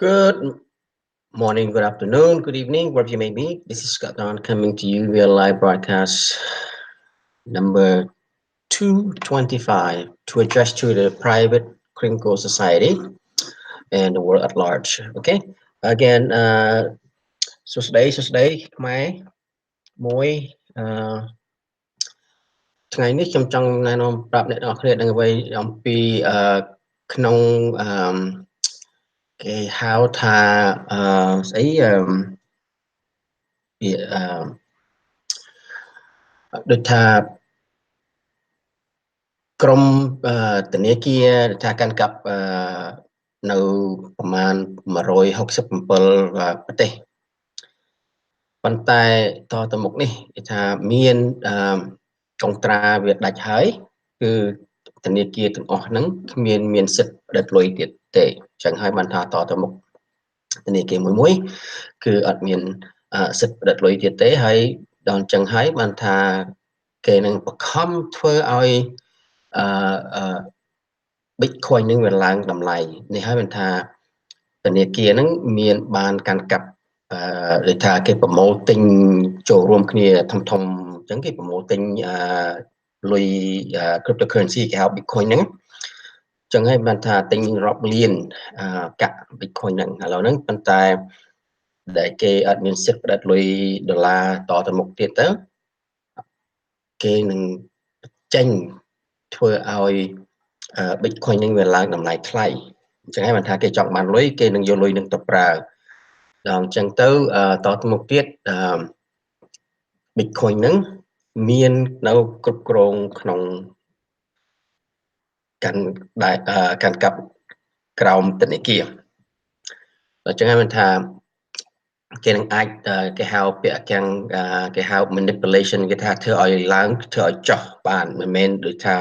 Good morning, good afternoon, good evening, wherever you may be. This is Scott Don coming to you via live broadcast number 225 to address to the private Kringle society and the world at large. Okay, again, so today,ខ្មែរមួយថ្ងៃនេះខ្ញុំចង់ណែនាំប្រាប់អ្នកនរគ្នាដឹងអ្វីអំពីក្នុងគេហៅថាស្អីដូចថាក្រុមធនាគារថាកាន់កាប់នៅប្រមាណ167ប្រទេសប៉ុន្តែតទៅមុខនេះគេថាមានកងត្រាវាដាច់ហើយគឺធនាគារទាំងអស់ហ្នឹងគ្មានសិទ្ធិផ្តិតលុយទៀតទេអញ្ចឹងហើយបានថាតទៅមុខធនាគារមួយគឺអត់មានសិទ្ធិផ្តិតលុយទៀតទេហើយដល់អញ្ចឹងហើយបានថាគេនឹងបង្ខំធ្វើឲ្យBitcoin នឹងវាឡើងតម្លៃនេះហើយបានថាធនាគារហ្នឹងមានបានកាន់កាប់ដូចថាគេប្រមូលទិញចូលរួមគ្នាធំអញ្ចឹងគេប្រមូលទិញលុយ cryptocurrency គេហៅ Bitcoin ហ្នឹងអញ្ចឹងហើយបានថាទិញរាប់លានកាក់ Bitcoin ហ្នឹងឥឡូវហ្នឹងប៉ុន្តែដែលគេអត់មានសិទ្ធិផ្តិតលុយដុល្លារតទៅមុខទៀតទៅគេនឹងចេញធ្វើឲ្យBitcoin នឹងវាឡើងតម្លៃថ្លៃអញ្ចឹងហើយបានថាគេចង់បានលុយគេនឹងយកលុយនឹងទៅប្រើដល់អញ្ចឹងទៅតទៅមុខទៀតBitcoin ហ្នឹងមាននៅគ្រប់គ្រងក្នុងកាន់កាប់ក្រោមធនាគារអញ្ចឹងហើយបានថាគេនឹងអាចគេហៅពាក្យកាំងគេហៅ manipulation គេថាធ្វើឲ្យឡើងធ្វើឲ្យចុះបានមិនមែនដូចថា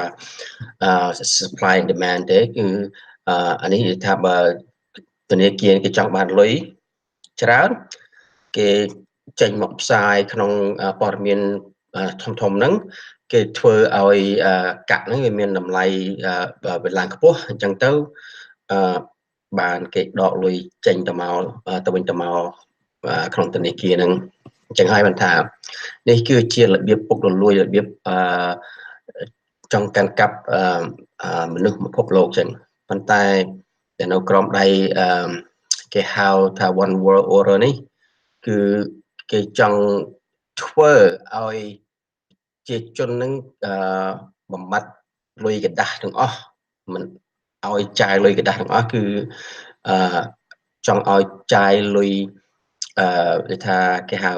supply and demand ទេគឺអានេះនិយាយថាបើធនាគារគេចង់បានលុយច្រើនគេចេញមកផ្សាយក្នុងព័ត៌មានធំហ្នឹងគេធ្វើឲ្យកាក់ហ្នឹងវាមានតម្លៃវាឡើងខ្ពស់អញ្ចឹងទៅបានគេដកលុយចេញទៅមកទៅវិញទៅមកក្នុងធនាគារហ្នឹងអញ្ចឹងហើយបានថានេះគឺជារបៀបពុករលួយរបៀបចង់កាន់កាប់មនុស្សពិភពលោកចឹងប៉ុន្តែនៅក្រោមដៃគេហៅថា one world order នេះគឺគេចង់ធ្វើឲ្យជាជននឹងបំបត្តិលុយกระดาษទាំងអស់មិនឲ្យចាយលុយកระดาษទាំងអស់គឺចង់ឲ្យចាយលុយគេថាគេហៅ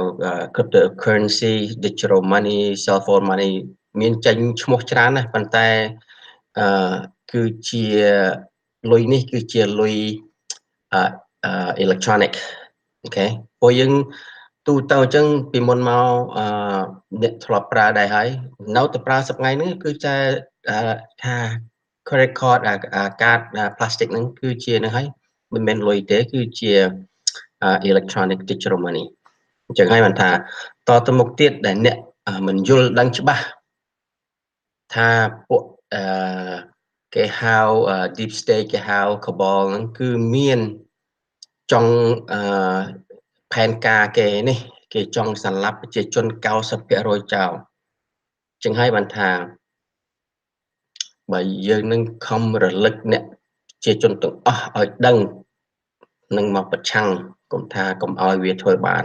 cryptocurrency digital money cell phone money មានចេញឈ្មោះច្រើនណាស់ប៉ុន្តែគឺជាលុយនេះគឺជាលុយelectronic អូខេពួកយើងទូទៅអញ្ចឹងពីមុនមកអ្នកធ្លាប់ប្រើដែរហើយនៅតែប្រើសប្តាហ៍ហ្នឹងគឺជាថា credit card កាត plastic ហ្នឹងគឺជាហ្នឹងហើយមិនមែនលុយទេគឺជា electronic digital money អញ្ចឹងហើយបានថាតទៅមុខទៀតដែលអ្នកមិនយល់ដឹងច្បាស់ថាពួកគេហៅ deep state គេហៅ cabal ហ្នឹងគឺមានចង់ផែនការគេនេះគេចង់សម្លាប់ប្រជាជន 90% ចោលចឹងហើយបានថាបើយើងនឹងខំរលឹកអ្នកជាជនទាំងអស់ឲ្យដឹងនឹងមកប្រឆាំងកុំថាកុំឲ្យវាធ្វើបាន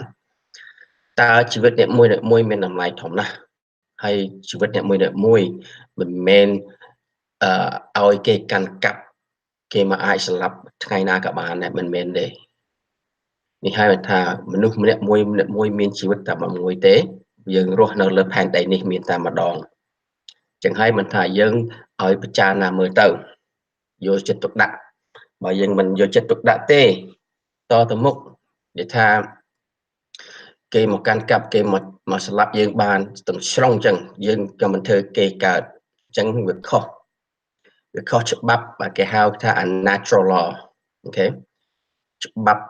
តើជីវិតអ្នកមួយមានតម្លៃធំណាស់ហើយជីវិតអ្នកមួយមិនមែនឲ្យគេកាន់កាប់គេមកអាចសម្លាប់ថ្ងៃណាក៏បានដែរមិនមែនទេនេះហើយថាមនុស្សម្នាក់មួយមានជីវិតតែមួយទេយើងរស់នៅលើផែនដីនេះមានតែម្ដងចឹងហើយមិនថាយើងឲ្យពិចារណាមើលទៅយកចិត្តទុកដាក់បើយើងមិនយកចិត្តទុកដាក់ទេតទៅមុខនិយាយថាគេមកកាន់កាប់គេមកស្លាប់យើងបានទាំងស្រុងចឹងយើងក៏មិនធ្វើគេកើតចឹងវាខុសច្បាប់គេហៅថា unnatural law អូខេច្បាប់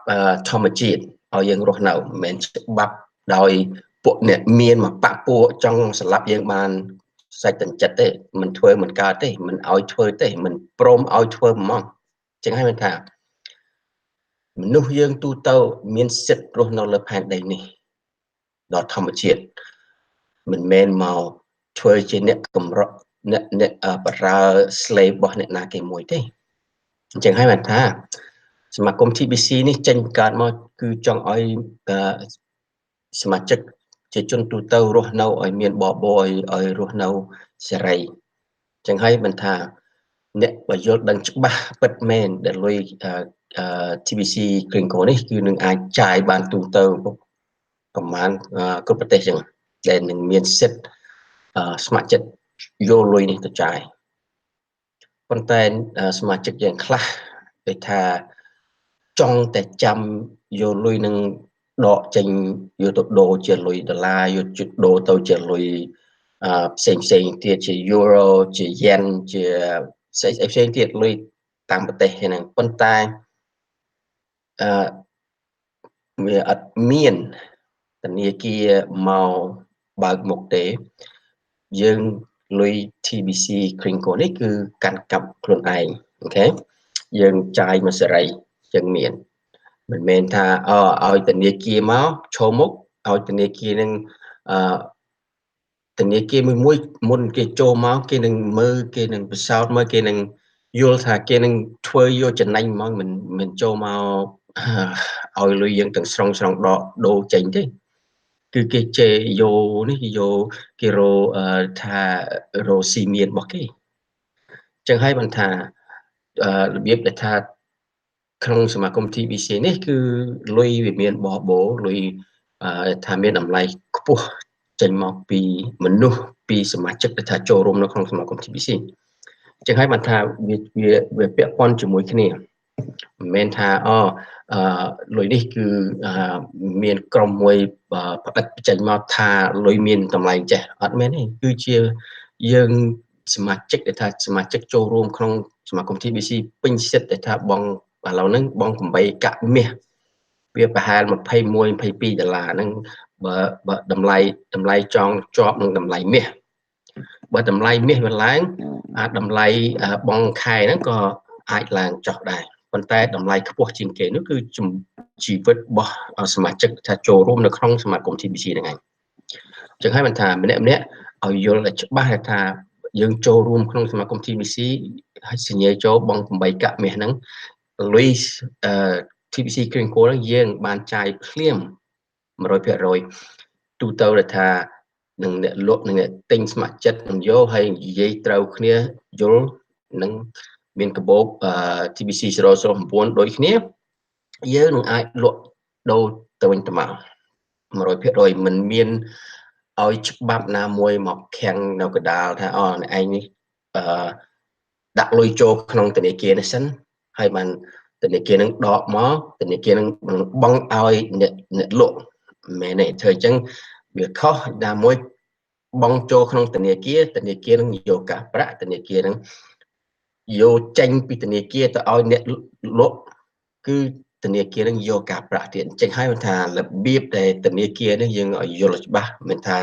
ធម្មជាតិឲ្យយើងរស់នៅមិនមែនច្បាប់ដោយពួកអ្នកមានមកបាក់ពួកចង់ស្លាប់យើងបានសាច់ទាំងចិត្តទេមិនធ្វើមិនកើតទេមិនឲ្យធ្វើទេមិនព្រមឲ្យធ្វើហ្មងចឹងហើយមិនថា មនុស្សយើងទូទៅមានសិទ្ធិរស់នៅលើផែនដីនេះដោយធម្មជាតិមិនមែនមកធ្វើជាអ្នកកម្រអ្នកបរើ slave របស់អ្នកណាគេមួយទេអញ្ចឹងហើយបានថាសមាគម TBC នេះចេញកើតមកគឺចង់ឲ្យសមាជិកជាជនទូទៅរស់នៅឲ្យមានបបរឲ្យរស់នៅសេរីអញ្ចឹងហើយបានថាអ្នកបើយល់ដឹងច្បាស់ពិតមែនដែលលុយTBC Kringle នេះគឺនឹងអាចចាយបានទូទៅប្រមាណគ្រប់ប្រទេសចឹងដែលនឹងមានសិទ្ធិស្ម័គ្រចិត្តយកលុយនេះទៅចាយប៉ុន្តែសមាជិកយើងខ្លះគេថាចង់តែចាំយកលុយនឹងដកចេញយកទៅដូរជាលុយដុល្លារយកដូរទៅជាលុយផ្សេងទៀតជា euro ជា yen ជាផ្សេងទៀតលុយតាមប្រទេសហ្នឹងប៉ុន្តែវាអត់មានធនាគារមកបើកមុខទេយើងលុយ TBC Kringle នេះគឺកាន់កាប់ខ្លួនឯងអូខេយើងចាយមកសេរីយើងមានមិនមែនថាឲ្យធនាគារមកឈោមុខឲ្យធនាគារនឹងធនាគារមួយមុនគេចូលមកគេនឹងមើលគេនឹងពិសោធន៍មើលគេនឹងយល់ថាគេនឹងធ្វើយកចំណេញហ្មងមិនចូលមកឲ្យលុយយើងទាំងស្រុងដកដូរចេញទេគឺគេជេរយកនេះយកគេរថារស៊ីមៀនរបស់គេចឹងហើយបានថារបៀបដែលថាក្នុងសមាគម TBC នេះគឺលុយវាមានបបោលុយថាមានតម្លៃខ្ពស់ចេញមកពីមនុស្សពីសមាជិកដែលថាចូលរួមនៅក្នុងសមាគម TBC ចឹងហើយបានថាវាពាក់ព័ន្ធជាមួយគ្នាមិនមែនថាលុយនេះគឺមានក្រុមមួយផ្ដិតចេញមកថាលុយមានតម្លៃចេះអត់មែនទេគឺជាយើងសមាជិកដែលថាសមាជិកចូលរួមក្នុងសមាគម TBC ពេញសិទ្ធិដែលថាបងឥឡូវហ្នឹងបង8កាក់មាសវាប្រហែល21 22ដុល្លារហ្នឹងបើតម្លៃចង់ជាប់នឹងតម្លៃមាសបើតម្លៃមាសវាឡើងតម្លៃបងខែហ្នឹងក៏អាចឡើងចុះដែរប៉ុន្តែតម្លៃខ្ពស់ជាងគេនោះគឺជីវិតរបស់សមាជិកថាចូលរួមនៅក្នុងសមាគម TBC ហ្នឹងឯងចឹងហើយបានថាម្នាក់ឲ្យយល់ឲ្យច្បាស់ថាយើងចូលរួមក្នុងសមាគម TBC ហើយសញ្ញាចូលបង8កាក់មាសហ្នឹងលុយTBC Kringle ហ្នឹងយើងបានចាយភ្លាម 100% ទូទៅថានឹងអ្នកលក់នឹងអ្នកទិញស្ម័គ្រចិត្តនឹងយកហើយនិយាយត្រូវគ្នាយល់នឹងមានកាបូបTBC 009ដូចគ្នាយើងនឹងអាចលក់ដូរទៅវិញទៅមក 100% មិនមានឲ្យច្បាប់ណាមួយមកខាំងនៅកណ្ដាលថាអ្នកឯងនេះដាក់លុយចូលក្នុងធនាគារនេះសិនហើយបានធនាគារនឹងដកមកធនាគារនឹងបង់ឲ្យអ្នកលក់មិនមែនទេធ្វើអញ្ចឹងវាខុសណាមួយបង់ចូលក្នុងធនាគារនឹងយកកាសប្រាក់ធនាគារនឹងយកចេញពីធនាគារទៅឲ្យអ្នកលក់គឺធនាគារនឹងយកការប្រាក់ទៀតអញ្ចឹងហើយថារបៀបដែលធនាគារនេះយើងឲ្យយល់ច្បាស់មិនថា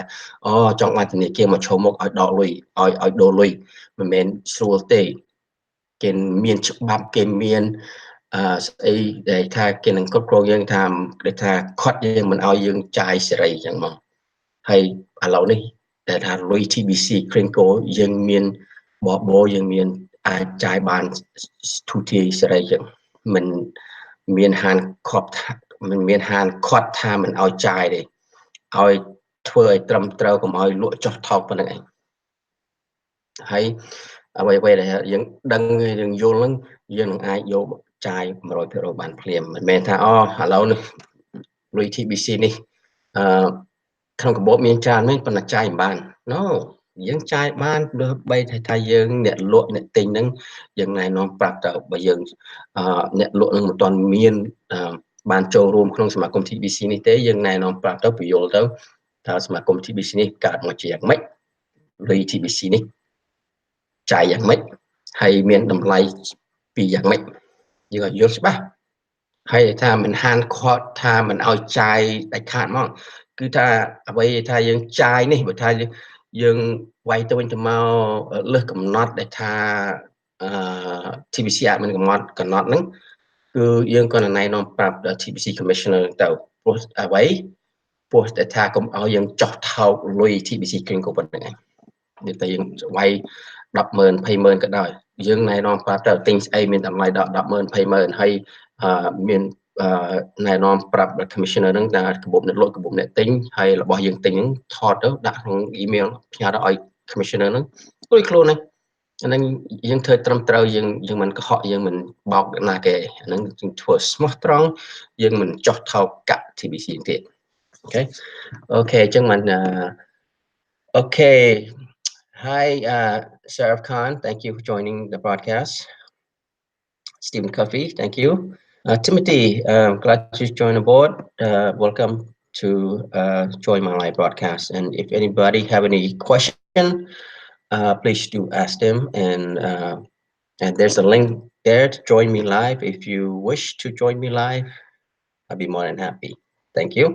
ចង់បានធនាគារមកឈោមុខឲ្យដកលុយឲ្យដូរលុយមិនមែនស្រួលទេគេមានច្បាប់គេមានស្អីដែលថាគេនឹងគ្រប់គ្រងយើងថាខាត់យើងមិនឲ្យយើងចាយសេរីអញ្ចឹងមកហើយឥឡូវនេះដែលថាលុយ TBC Kringle យើងមានបបោយើងមានអាចចាយបានទូទាយសេរីអញ្ចឹងមិនមានហានខាត់មិនមានហានខាត់ថាមិនឲ្យចាយទេឲ្យធ្វើឲ្យត្រឹមត្រូវកុំឲ្យលក់ចុះថោកប៉ុណ្្នឹងឯងហើយអ្វីដែលយើងដឹងយើងយល់ហ្នឹងយើងនឹងអាចយកចាយ 100% បានភ្លាមមិនមែនថាឥឡូវនេះលុយ TBC នេះក្នុងកាបូបមានច្រើនមែនប៉ុន្តែចាយមិនបាន No យើងចាយបានលើបីថាយើងអ្នកលក់អ្នកទិញហ្នឹងយើងណែនាំប្រាប់ទៅបើយើងអ្នកលក់នឹងមិនទាន់មានបានចូលរួមក្នុងសមាគម TBC នេះទេយើងណែនាំប្រាប់ទៅបញ្យល់ទៅថាសមាគម TBC នេះកើតមកជាយ៉ាងម៉េចលុយ TBC នេះចាយយ៉ាងម៉េចហើយមានតម្លៃពីយ៉ាងម៉េចយើងឲ្យយល់ច្បាស់ហើយថាមិនហានខាត់ថាមិនឲ្យចាយដាច់ខាតមកគឺថាអ្វីថាយើងចាយនេះបើថាយើងវាយទៅវិញទៅមកលើសកំណត់ដែលថាTBC អាចមិនកំណត់ហ្នឹង គឺយើងក៏ណែនាំប្រាប់ TBC Commissioner ទៅព្រោះអ្វីព្រោះតែថាកុំឲ្យយើងចោះថោកលុយ TBC Kringle ប៉ុណ្្នឹងឯងនេះតែយើងវាយ10,000 20,000ក៏ដោយយើងណែនាំប្រាប់ទៅទិញស្អីមានតម្លៃដល់10,000 20,000ហើយមានណែនាំប្រាប់ Commissioner ហ្នឹងថាកាបូបអ្នកលក់កាបូបអ្នកទិញហើយរបស់យើងទិញហ្នឹងថតទៅដាក់ក្នុង email ផ្ញើទៅឲ្យ Commissioner ហ្នឹងរួចខ្លួនហ្នឹងអាហ្នឹងយើងធ្វើត្រឹមត្រូវយើងមិនកុហកយើងមិនបោកណាគេអាហ្នឹងយើងធ្វើស្មោះត្រង់យើងមិនចោះថោកកាក់ TBC ទៀតអូខេអញ្ចឹងមិនអូខេ Hi Sheriff Khan, thank you for joining the broadcast. Stephen Coffey, thank you. Timothy, glad you joined aboard. Welcome to join my live broadcast. And if anybody have any question, please do ask them. And there's a link there to join me live. If you wish to join me live, I'll be more than happy. Thank you.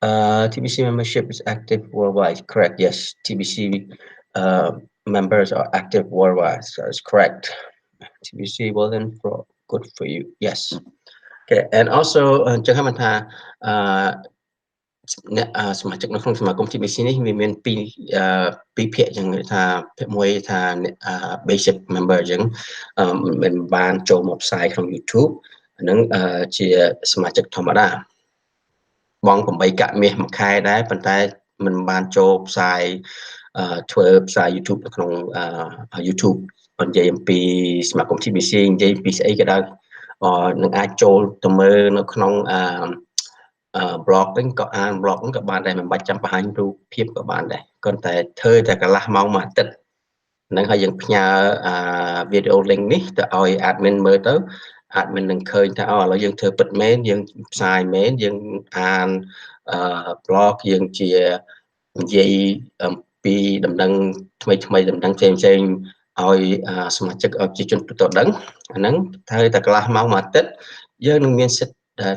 TBC membership is active worldwide. Correct. Yes, TBC members are active worldwide. So it's correct. TBC wasn't good for you. Yes. Okay. And also, ចឹងហើយមិនថាអ្នកសមាជិកនៅក្នុងសមាគម TBC នេះវាមានពីរភាគចឹងថាភាគមួយថា basic member ចឹងមិនបានចូលមកផ្សាយក្នុង YouTube ហ្នឹងជាសមាជិកធម្មតាបង8កាក់មាសមួយខែដែរប៉ុន្តែមិនបានចូលផ្សាយធ្វើផ្សាយ YouTube នៅក្នុង YouTube និយាយអំពីសមាគម TBC និយាយពីស្អីក៏ដោយនឹងអាចចូលទៅមើលនៅក្នុងblog ហ្នឹងក៏អាន blog ហ្នឹងក៏បានដែរមិនបាច់ចាំបង្ហាញរូបភាពក៏បានដែរគ្រាន់តែធ្វើតែកន្លះម៉ោងមួយអាទិត្យហ្នឹងហើយយើងផ្ញើvideo link នេះទៅឲ្យ admin មើលទៅ admin នឹងឃើញថាឥឡូវយើងធ្វើពិតមែនយើងផ្សាយមែនយើងអានblog យើងជានិយាយអំពីដំណឹងថ្មីដំណឹងផ្សេងឲ្យសមាជិកប្រជាជនទូទៅដឹងអាហ្នឹងត្រូវតែកន្លះម៉ោងមួយអាទិត្យយើងនឹងមានសិទ្ធិ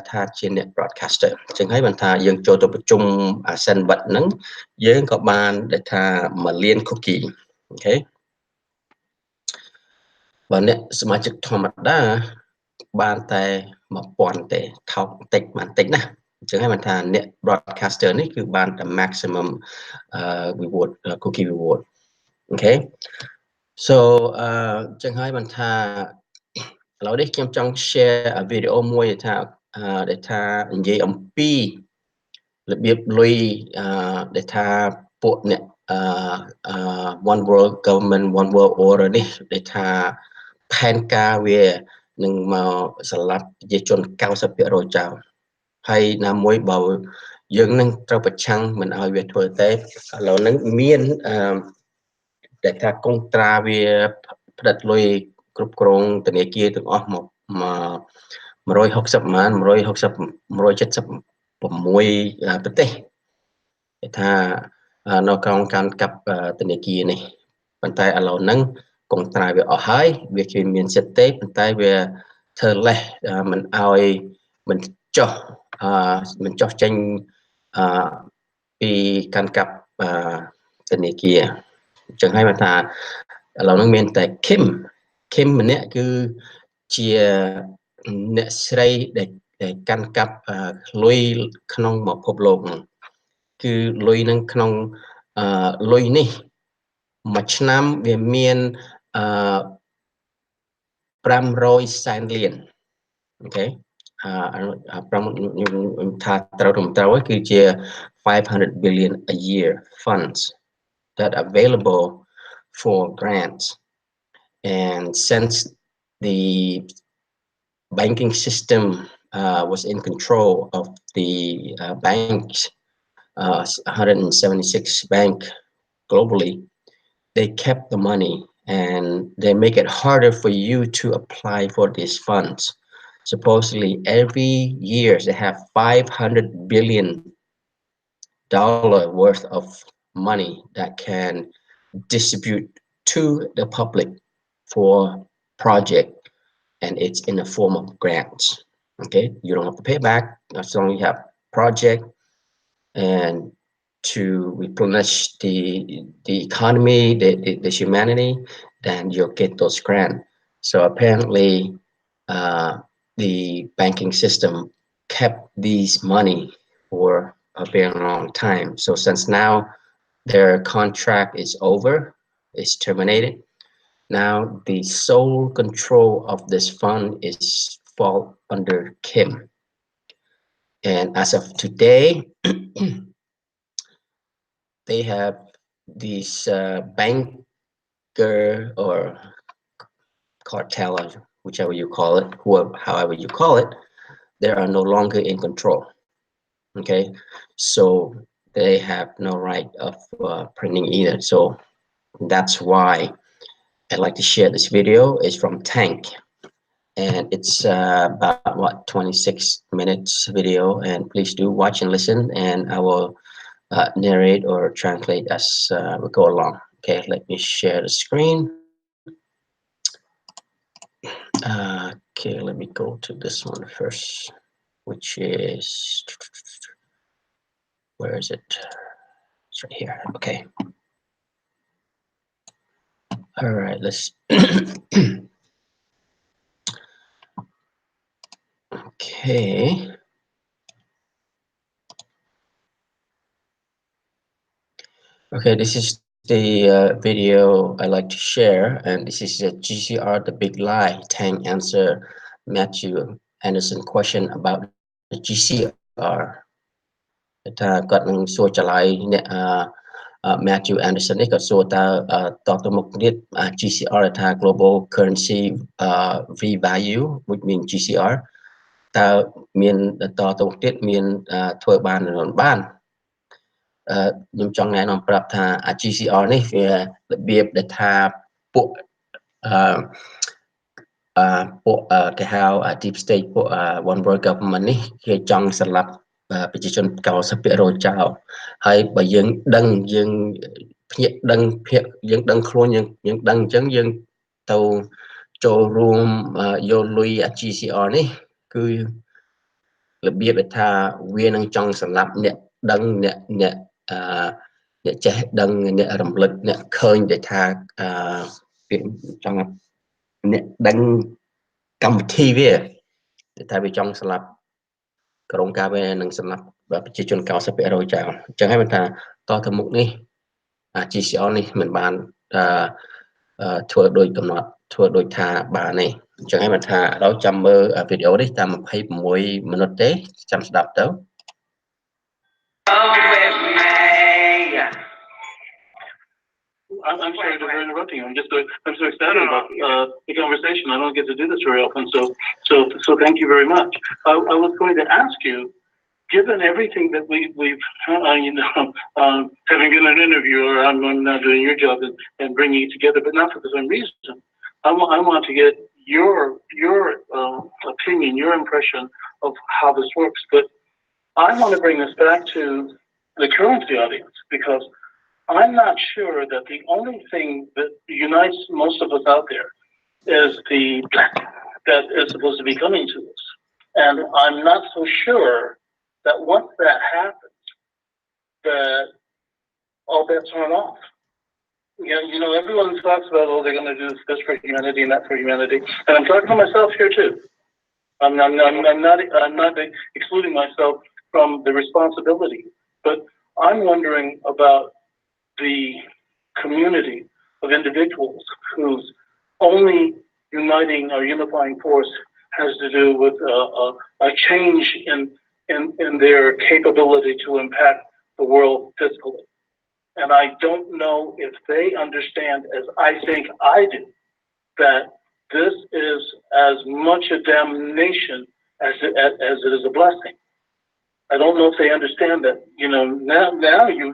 ថាជាអ្នក broadcaster អញ្ចឹងហើយបានថាយើងចូលទៅប្រជុំអាសិនបិទហ្នឹងយើងក៏បានដែលថា1លាន cookie អូខេបើអ្នកសមាជិកធម្មតាបានតែ1000ទេថោកបន្តិចបានតិចណាអញ្ចឹងហើយបានថាអ្នក broadcaster នេះគឺបានតែ maximum reward cookie reward អូខេ so អញ្ចឹងហើយបានថាឥឡូវនេះខ្ញុំចង់ share វីដេអូមួយថាដែលថានិយាយអំពីរបៀបលុយដែលថាពួកអ្នកone world government one world order នេះដែលថាផែនការវានឹងមកសម្លាប់ប្រជាជន 90% ចោលហើយណាមួយបើយើងនឹងត្រូវប្រឆាំងមិនឲ្យវាធ្វើទេឥឡូវហ្នឹងមានតែថាកុងត្រាវាផ្ដិតលុយគ្រប់គ្រងធនាគារទាំងអស់មក160ម៉ាន176ប្រទេសគេថានៅក្នុងការកាប់ធនាគារនេះប៉ុន្តែឥឡូវហ្នឹងកុងត្រាវាអស់ហើយវាគ្មានសិទ្ធិទេប៉ុន្តែវាធ្វើលេសមិនឲ្យមិនចោះចេញពីការកាប់ធនាគារអញ្ចឹងហើយមកថាឥឡូវហ្នឹងមានតែ Kim ម្នាក់គឺជាអ្នកស្រីដែលកាន់កាប់លុយក្នុងពិភពលោកហ្នឹងគឺលុយនឹងក្នុងលុយនេះមួយឆ្នាំវាមាន500សែនលានអូខេខ្ញុំថាត្រូវគឺជា500 billion a year funds that available for grants and since the banking system was in control of the banks 176 bank globally they kept the money and they make it harder for you to apply for these funds supposedly every year they have $500 billion worth of money that can distribute to the public for project and it's in the form of grants okay you don't have to pay back as long as you have project and to replenish the economy the humanity then you'll get those grants so apparently the banking system kept these money for a very long time. So since now their contract is over, is terminated, now the sole control of this fund is fall under Kim. And as of today, they have these banker or cartel, or whichever you call it, whoever, however you call it, they are no longer in control. Okay, so they have no right of printing either. So that's why I'd like to share this video. It's from Tank, and it's about what 26 minutes video. And please do watch and listen, and I will narrate or translate as we go along. Okay, let me share the screen. Okay, let me go to this one first, which is, where is it? It's right here. Okay. All right, let's okay. Okay, this is the video I like to share, and this is a GCR, the big lie. Tang answer Matthew Anderson question about the GCR. ថាគាត់នឹងសួរចម្លើយអ្នក Matthew Anderson នេះគាត់សួរតើតទៅមុខទៀត GCR ថា Global Currency V Value which mean GCR តើមានតទៅមុខទៀតមានធ្វើបានឬមិនបានខ្ញុំចង់ណែនាំប្រាប់ថា GCR នេះវារបៀបដែលថាពួកគេហៅ deep state ពួក one world government នេះគេចង់សម្លាប់ប្រជាជន 90% ចោលហើយបើយើងដឹងយើងភ្ញាក់ដឹងយើងដឹងខ្លួនយើងដឹងអញ្ចឹងយើងទៅចូលរួមយកលុយ GCR នេះគឺរបៀបថាវានឹងចង់សម្លាប់អ្នកដឹងអ្នកចេះដឹងអ្នករំលឹកអ្នកឃើញដែលថាចង់អ្នកដឹងកម្មវិធីវាតែវាចង់សម្លាប់ក្រុមការវានឹងសម្លាប់ប្រជាជន 90% ចោលអញ្ចឹងហើយមិនថាតទៅមុខនេះGCR នេះមិនបានធ្វើដោយកំណត់ធ្វើដោយថាបានទេអញ្ចឹងហើយមិនថាដល់ចាំមើលវីដេអូនេះតាម26 minute ទេចាំស្ដាប់ទៅ I'm sorry for interrupting you. I'm so excited about the conversation. I don't get to do this very often, so thank you very much. I was going to ask you, given everything that we've having been an interviewer, I'm now doing your job and bringing it together, but not for the same reason. I want to get your opinion, your impression of how this works. But I want to bring this back to the currency audience because I'm not sure that the only thing that unites most of us out there is the that is supposed to be coming to us. And I'm not so sure that once that happens, that all bets aren't off. You know, everyone talks about, oh, they're going to do this for humanity and that for humanity. And I'm talking to myself here too. I'm not excluding myself from the responsibility, but I'm wondering about the community of individuals whose only uniting or unifying force has to do with a change in their capability to impact the world fiscally. And I don't know if they understand, as I think I do, that this is as much a damnation as it is a blessing. I don't know if they understand that. You know, now you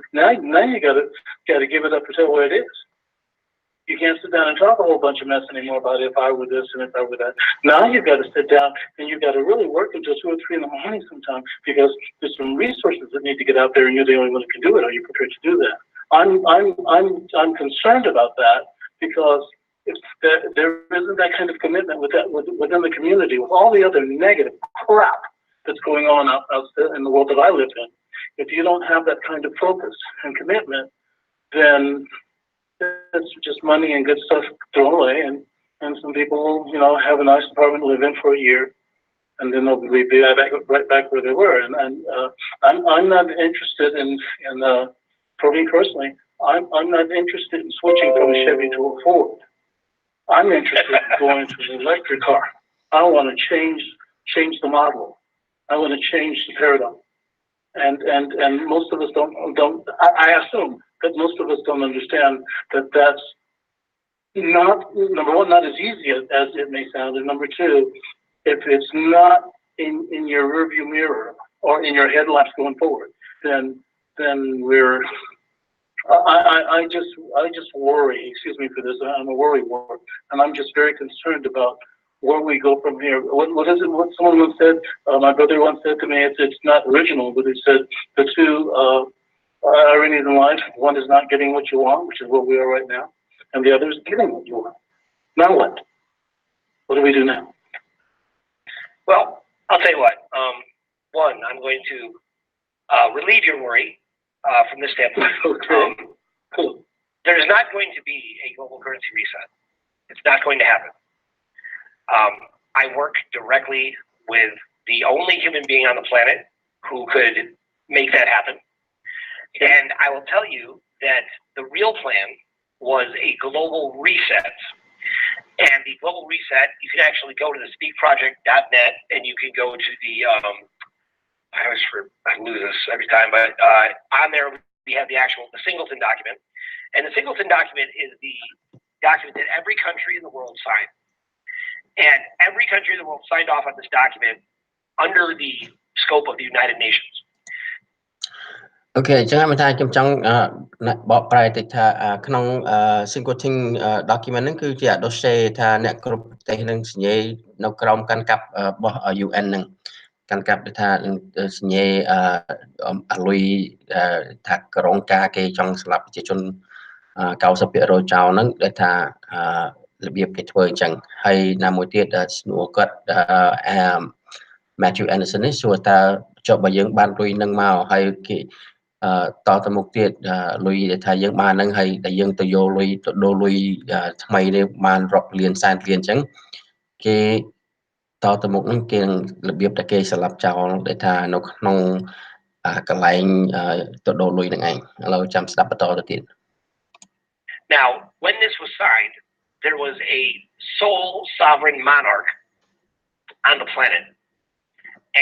gotta give it up to tell where it is. You can't sit down and talk a whole bunch of mess anymore about if I were this and if I were that. Now you've got to sit down and you've got to really work until 2 or 3 in the morning sometimes because there's some resources that need to get out there and you're the only one who can do it. Are you prepared to do that? I'm concerned about that because if there isn't that kind of commitment within the community with all the other negative crap that's going on out in the world that I live in. If you don't have that kind of focus and commitment, then it's just money and good stuff thrown away, and some people will, have a nice apartment to live in for a year, and then they'll be right back where they were. And I'm not interested in for me personally, I'm not interested in switching from a Chevy to a Ford. I'm interested in going to an electric car. I want to change the model. I want to change the paradigm. And most of us don't. I assume that most of us don't understand that that's not, number one, not as easy as it may sound, and number two, if it's not in your rearview mirror or in your headlamps going forward, then we're. I just worry. Excuse me for this. I'm a worrywart, and I'm just very concerned about where we go from here. What is it? What someone once said? My brother once said to me. It's not original, but he said the two ironies in life. One is not getting what you want, which is what we are right now, and the other is getting what you want. Now what? What do we do now? Well, I'll tell you what. One, I'm going to relieve your worry from this standpoint. Okay. Cool. There's not going to be a global currency reset. It's not going to happen. I work directly with the only human being on the planet who could make that happen. And I will tell you that the real plan was a global reset. And the global reset, you can actually go to the speakproject.net and you can go to the, I lose this every time, but on there we have the Singleton document. And the Singleton document is the document that every country in the world signed. And every country in the world signed off on this document under the scope of the United Nations. Okay, ចឹងមិនថាខ្ញុំចង់បកប្រែតិចថាក្នុង Singleton document ហ្នឹងគឺជា dossier ថាអ្នកគ្រប់ប្រទេសនឹងសញ្ញេនៅក្រោមកាន់កាប់របស់ UN ហ្នឹងកាន់កាប់ថាសញ្ញេអាលុយថាក្រុងការគេចង់ស្លាប់ប្រជាជន 90% ចោលហ្នឹងដែលថារបៀបគេធ្វើអញ្ចឹងហើយណាមួយទៀតស្នួរគាត់Matthew Anderson នេះសួរតើចុះបើយើងបានលុយនឹងមកហើយគេតទៅមុខទៀតលុយដែលថាយើងបានហ្នឹងហើយតែយើងទៅយកលុយទៅដូរលុយថ្មីនេះបានរាប់លានសែនលានអញ្ចឹងគេតទៅមុខហ្នឹងគេរបៀបតែគេស្លាប់ចោលដែលថានៅក្នុងកន្លែងទៅដូរលុយហ្នឹងឯងឥឡូវចាំស្ដាប់បន្តទៅទៀត Now, when this was signed, there was a sole sovereign monarch on the planet.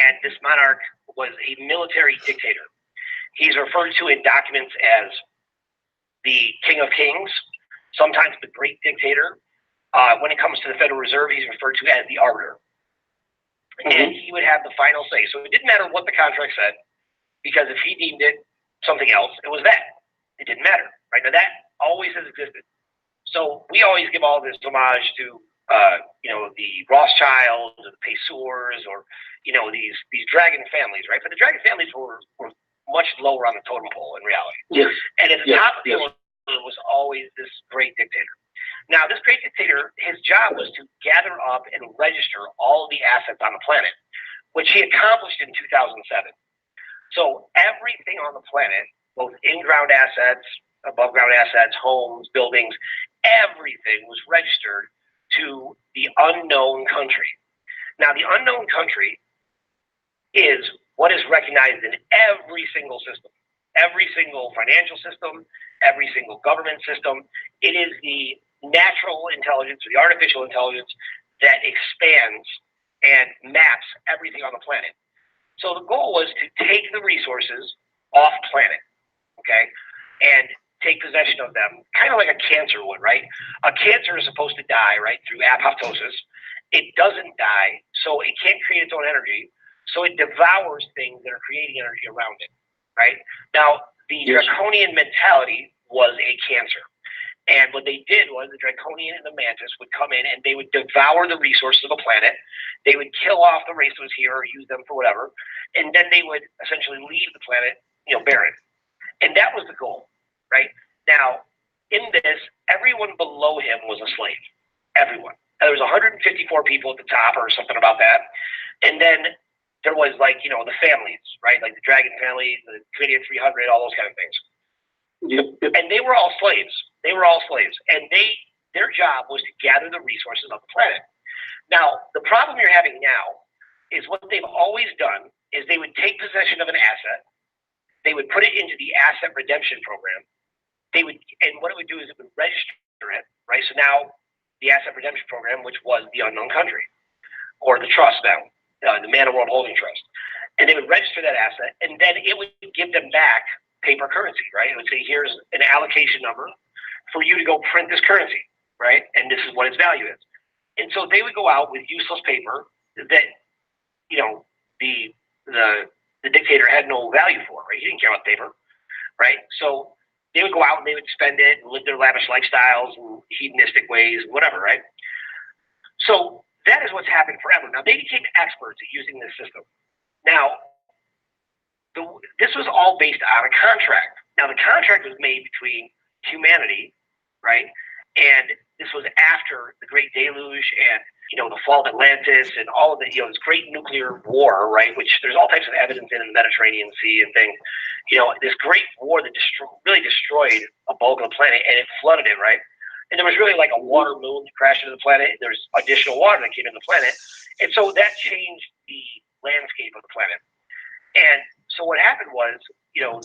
And this monarch was a military dictator. He's referred to in documents as the King of Kings, sometimes the Great Dictator. When it comes to the Federal Reserve, he's referred to as the Arbiter. And he would have the final say. So it didn't matter what the contract said, because if he deemed it something else, it was that. It didn't matter. Right? Now that always has existed. So we always give all this homage to the Rothschilds or the Pessours or these dragon families, right? But the dragon families were much lower on the totem pole in reality. Yes. And at the top of the list was always this great dictator. Now, this great dictator, his job was to gather up and register all the assets on the planet, which he accomplished in 2007. So everything on the planet, both in-ground assets, above-ground assets, homes, buildings, everything was registered to the unknown country. Now, the unknown country is what is recognized in every single system, every single financial system, every single government system. It is the natural intelligence or the artificial intelligence that expands and maps everything on the planet. So the goal was to take the resources off planet, okay, and take possession of them, kind of like a cancer would, right? A cancer is supposed to die, right, through apoptosis. It doesn't die, so it can't create its own energy, so it devours things that are creating energy around it, right? Now, the draconian mentality was a cancer. And what they did was the draconian and the mantis would come in and they would devour the resources of the planet. They would kill off the race that was here or use them for whatever. And then they would essentially leave the planet, barren. And that was the goal, right? Now, in this, everyone below him was a slave. Everyone. There was 154 people at the top or something about that. And then there was the families, right? Like the Dragon family, the Canadian 300, all those kind of things. Yep. And they were all slaves. They were all slaves. And their job was to gather the resources of the planet. Now, the problem you're having now is what they've always done is they would take possession of an asset, they would put it into the asset redemption program. And what it would do is it would register it, right? So now the asset redemption program, which was the unknown country, or the trust now, the Man of World Holding Trust, and they would register that asset, and then it would give them back paper currency, right? It would say, here's an allocation number for you to go print this currency, right? And this is what its value is. And so they would go out with useless paper that, you know, the dictator had no value for, right? He didn't care about paper, right? So they would go out and they would spend it and live their lavish lifestyles and hedonistic ways, whatever, right? So that is what's happened forever. Now, they became experts at using this system. Now, this was all based on a contract. Now, the contract was made between humanity, right? And this was after the Great Deluge and, you know, the fall of Atlantis and all of the, you know, this great nuclear war, right? Which there's all types of evidence in the Mediterranean Sea and things. You know, this great war that really destroyed a bulk of the planet, and it flooded it, right? And there was really like a water moon that crashed into the planet. There's additional water that came into the planet. And so that changed the landscape of the planet. And so what happened was, you know,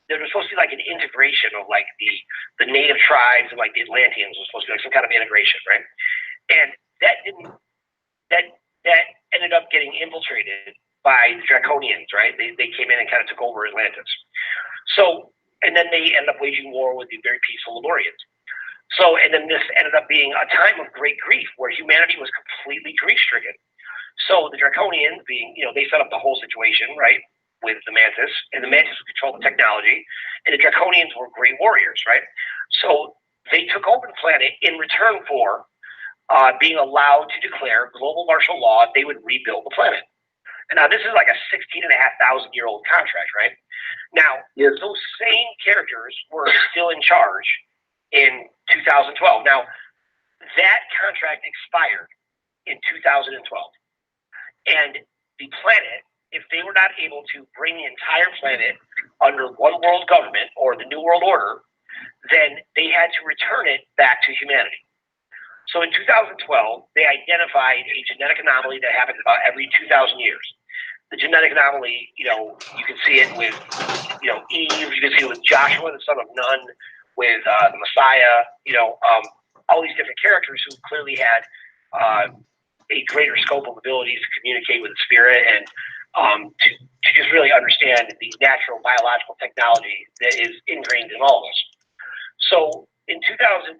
there was supposed to be like an integration of like the native tribes and like the Atlanteans was supposed to be like some kind of integration, right? And that ended up getting infiltrated by the Draconians, right? They came in and kind of took over Atlantis. So, and then they ended up waging war with the very peaceful Lemurians. So, and then this ended up being a time of great grief where humanity was completely grief-stricken. So the Draconians being, you know, they set up the whole situation, right, with the Mantis, and the Mantis would control the technology, and the Draconians were great warriors, right? So they took over the planet in return for being allowed to declare global martial law. They would rebuild the planet. And now this is like a 16,500-year-old contract, right? Now, yes, those same characters were still in charge in 2012. Now, that contract expired in 2012. And the planet, if they were not able to bring the entire planet under one world government or the New World Order, then they had to return it back to humanity. So in 2012, they identified a genetic anomaly that happens about every 2,000 years. The genetic anomaly, you know, you can see it with, you know, Eve, you can see it with Joshua, the son of Nun, with the Messiah, you know, all these different characters who clearly had a greater scope of abilities to communicate with the spirit and to just really understand the natural biological technology that is ingrained in all of us. So in 2012,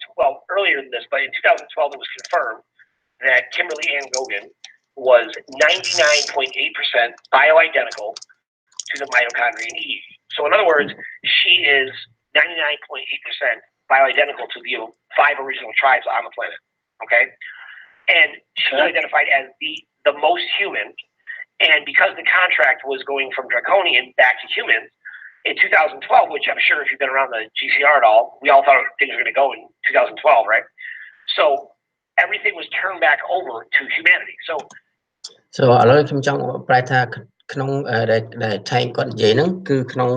earlier than this, but in 2012, it was confirmed that Kimberly Ann Gogan was 99.8% bioidentical to the mitochondrion Eve. So in other words, she is 99.8% bioidentical to the 5 original tribes on the planet. Okay? And she was identified as the most human. And because the contract was going from Draconian back to humans, in 2012, which I'm sure if you've been around the GCR at all, we all thought things were going to go in 2012, right? So everything was turned back over to humanity. So ឥឡូវខ្ញុំចង់ប្រែថាក្នុងដែលថៃគាត់និយាយហ្នឹងគឺក្នុង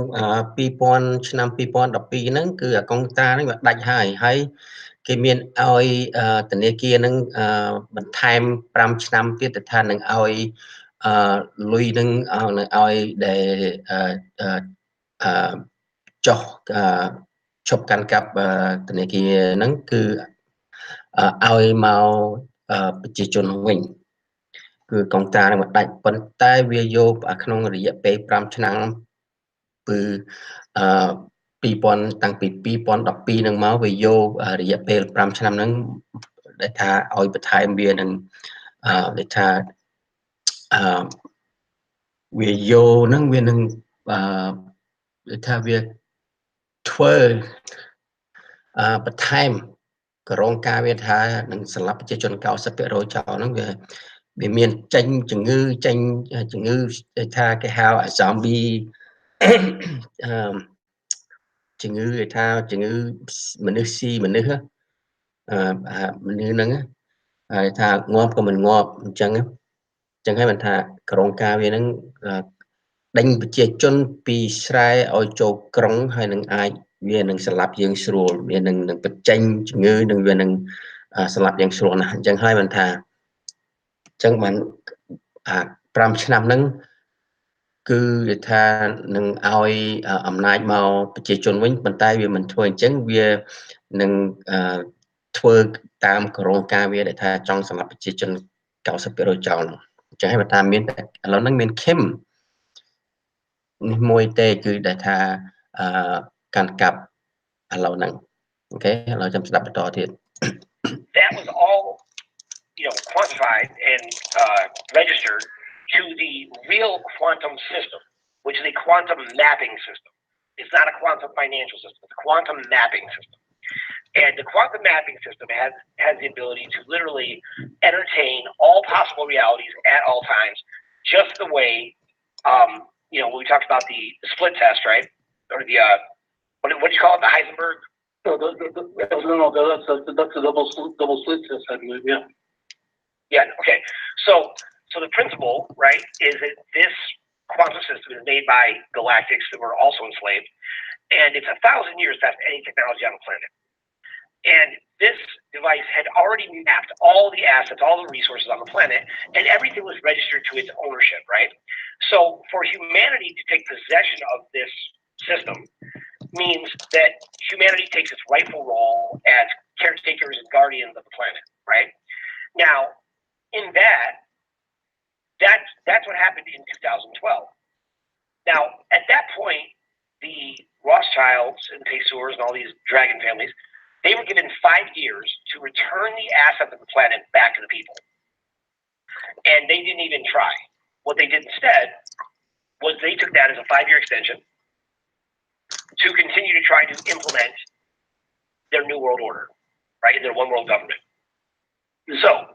ឆ្នាំ2012ហ្នឹងគឺអាកុងតាហ្នឹងវាដាច់ហើយគេមានឲ្យធនាគារហ្នឹងបន្ថែម5ឆ្នាំទៀតទៅថានឹងឲ្យលុយហ្នឹងឲ្យដែលចុះឈប់កាន់កាប់ធនាគារហ្នឹងគឺឲ្យមកប្រជាជនវិញ គឺកងតានឹងមិនដាច់ប៉ុន្តែវាយកក្នុងរយៈពេល5ឆ្នាំគឺ2000តាំងពី2012នឹងមកវាយករយៈពេល5ឆ្នាំហ្នឹងដែលថាឲ្យបន្ថែមវានឹងដែលថាវាយកហ្នឹងវានឹងដែលថាវាធ្វើបន្ថែមក្រងការវាថានឹងសម្រាប់ប្រជាជន 90% ចោលហ្នឹងវាមានចេញជំងឺដែលថាគេហៅ zombie ជំងឺដែលថាជំងឺមនុស្សស៊ីមនុស្សមនុស្សហ្នឹងហើយថាងាប់ក៏មិនងាប់អញ្ចឹងហើយមិនថាក្រងការវាហ្នឹងដេញប្រជាជនពីស្រែឲ្យចូលក្រុងហើយនឹងអាចវានឹងស្លាប់យើងស្រួលវានឹងបញ្ចេញជំងឺនឹងវានឹងស្លាប់យើងស្រួលណាស់អញ្ចឹងហើយមិនថាអញ្ចឹងបាន 5 ឆ្នាំហ្នឹងគឺគេថានឹងឲ្យអំណាចមកប្រជាជនវិញប៉ុន្តែវាមិនធ្វើអញ្ចឹងវានឹងធ្វើតាមក្រងការវាដែលថាចង់សម្រាប់ប្រជាជន 90% ចោលអញ្ចឹងហើយបើថាមានតែឥឡូវហ្នឹងមានខឹមនេះមួយទេគឺដែលថាកាន់កាប់ឥឡូវហ្នឹងអូខេឥឡូវចាំស្ដាប់បន្តទៀត That was all quantified and registered to the real quantum system, which is a quantum mapping system. It's not a quantum financial system, it's a quantum mapping system. And the quantum mapping system has the ability to literally entertain all possible realities at all times, just the way, when we talked about the split test, right? Or the, what do you call it, the Heisenberg? No, that's a double slit test, I believe, yeah. Yeah, okay. So the principle, right, is that this quantum system is made by galactics that were also enslaved, and it's 1,000 years past any technology on the planet. And this device had already mapped all the assets, all the resources on the planet, and everything was registered to its ownership, right? So for humanity to take possession of this system means that humanity takes its rightful role as caretakers and guardians of the planet, right? Now, in that's what happened in 2012. Now, at that point, the Rothschilds and Pessours and all these dragon families, they were given 5 years to return the assets of the planet back to the people. And they didn't even try. What they did instead was they took that as a 5-year extension to continue to try to implement their new world order, right? Their one world government. So